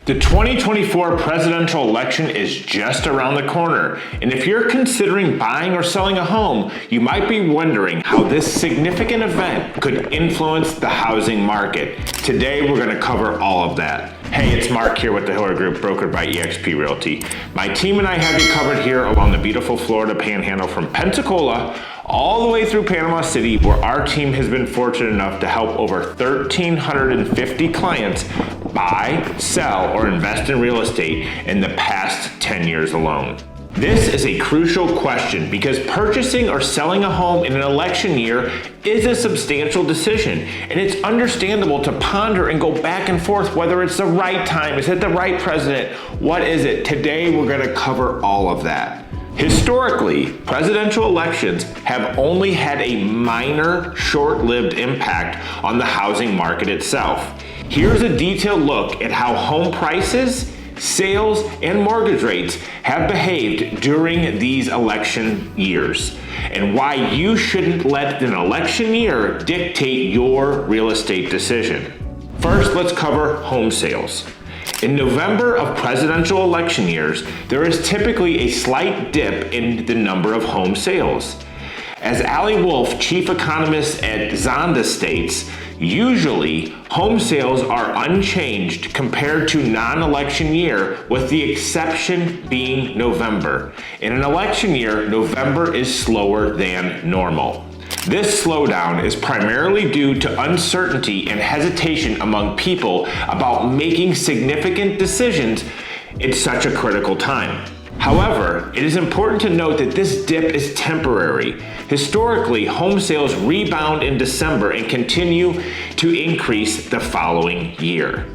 The 2024 presidential election is just around the corner, and if you're considering buying or selling a home, you might be wondering how this significant event could influence the housing market. Today, we're going to cover all of that. Hey, it's Mark here with the Hiller Group, brokered by eXp Realty. My team and I have you covered here along the beautiful Florida Panhandle from Pensacola all the way through Panama City, where our team has been fortunate enough to help over 1,350 clients buy, sell, or invest in real estate in the past 10 years alone. This is a crucial question because purchasing or selling a home in an election year is a substantial decision, and it's understandable to ponder and go back and forth whether it's the right time, is it the right president, what is it? Today we're going to cover all of that. Historically, presidential elections have only had a minor, short-lived impact on the housing market itself. Here's a detailed look at how home prices, sales, and mortgage rates have behaved during these election years, and why you shouldn't let an election year dictate your real estate decision. First, let's cover home sales. In November of presidential election years, there is typically a slight dip in the number of home sales. As Ali Wolf, chief economist at Zonda, states, usually home sales are unchanged compared to non-election year, with the exception being November. In an election year, November is slower than normal. This slowdown is primarily due to uncertainty and hesitation among people about making significant decisions at such a critical time. However, it is important to note that this dip is temporary. Historically, home sales rebound in December and continue to increase the following year.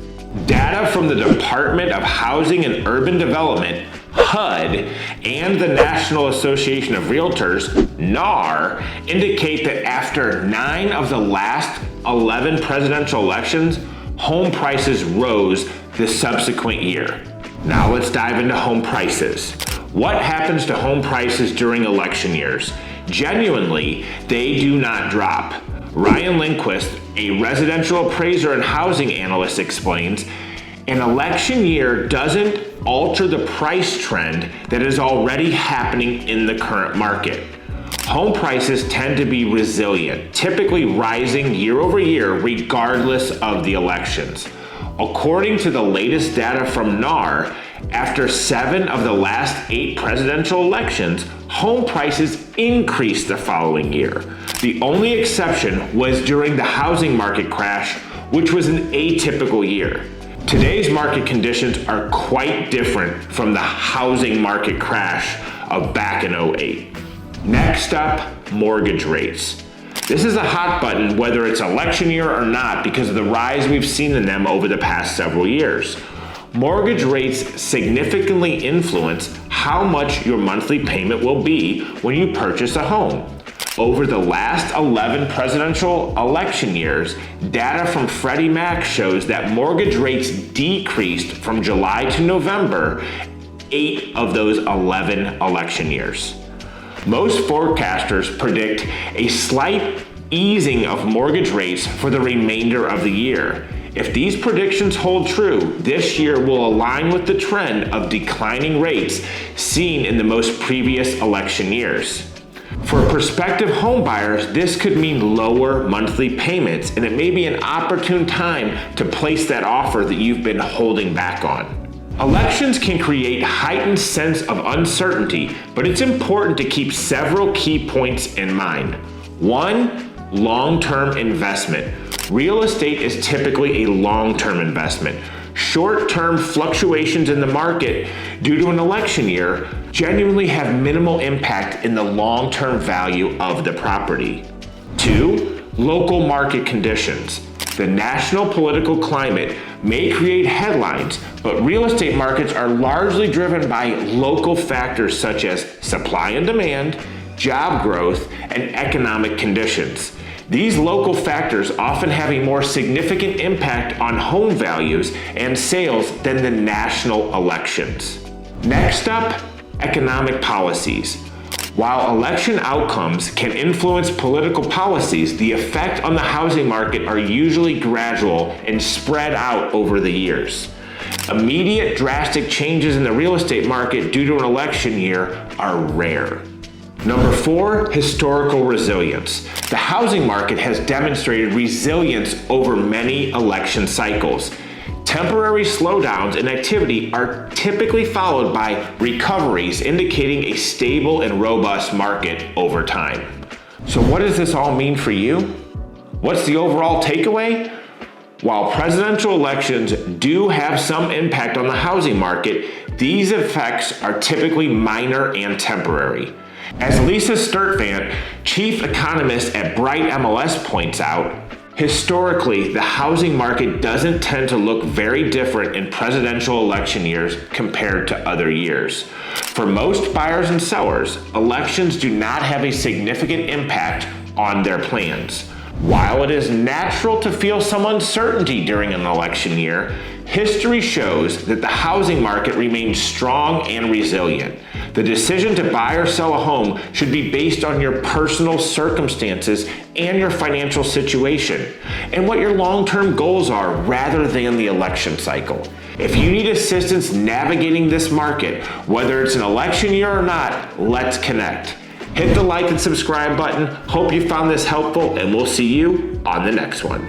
Data from the Department of Housing and Urban Development, HUD, and the National Association of Realtors, NAR, indicate that after 9 of the last 11 presidential elections, home prices rose the subsequent year. Now let's dive into home prices. What happens to home prices during election years? Genuinely, they do not drop. Ryan Lindquist, a residential appraiser and housing analyst, explains, an election year doesn't alter the price trend that is already happening in the current market. Home prices tend to be resilient, typically rising year over year regardless of the elections. According to the latest data from NAR, after 7 of the last 8 presidential elections, home prices increased the following year. The only exception was during the housing market crash, which was an atypical year. Today's market conditions are quite different from the housing market crash of back in '08. Next up, mortgage rates. This is a hot button whether it's election year or not because of the rise we've seen in them over the past several years. Mortgage rates significantly influence how much your monthly payment will be when you purchase a home. Over the last 11 presidential election years, data from Freddie Mac shows that mortgage rates decreased from July to November 8 of those 11 election years. Most forecasters predict a slight easing of mortgage rates for the remainder of the year. If these predictions hold true, this year will align with the trend of declining rates seen in the most previous election years. For prospective home buyers, this could mean lower monthly payments, and it may be an opportune time to place that offer that you've been holding back on. Elections can create heightened sense of uncertainty, but it's important to keep several key points in mind. 1, long-term investment. Real estate is typically a long-term investment. Short-term fluctuations in the market due to an election year genuinely have minimal impact in the long-term value of the property. 2, local market conditions. The national political climate may create headlines, but real estate markets are largely driven by local factors such as supply and demand, job growth, and economic conditions. These local factors often have a more significant impact on home values and sales than the national elections. Next up, economic policies. While election outcomes can influence political policies, the effect on the housing market are usually gradual and spread out over the years. Immediate drastic changes in the real estate market due to an election year are rare. Number 4, historical resilience. The housing market has demonstrated resilience over many election cycles. Temporary slowdowns in activity are typically followed by recoveries, indicating a stable and robust market over time. So what does this all mean for you? What's the overall takeaway? While presidential elections do have some impact on the housing market, these effects are typically minor and temporary. As Lisa Sturtevant, chief economist at Bright MLS, points out, historically, the housing market doesn't tend to look very different in presidential election years compared to other years. For most buyers and sellers, elections do not have a significant impact on their plans. While it is natural to feel some uncertainty during an election year, history shows that the housing market remains strong and resilient. The decision to buy or sell a home should be based on your personal circumstances and your financial situation, and what your long-term goals are rather than the election cycle. If you need assistance navigating this market, whether it's an election year or not, let's connect. Hit the like and subscribe button. Hope you found this helpful, and we'll see you on the next one.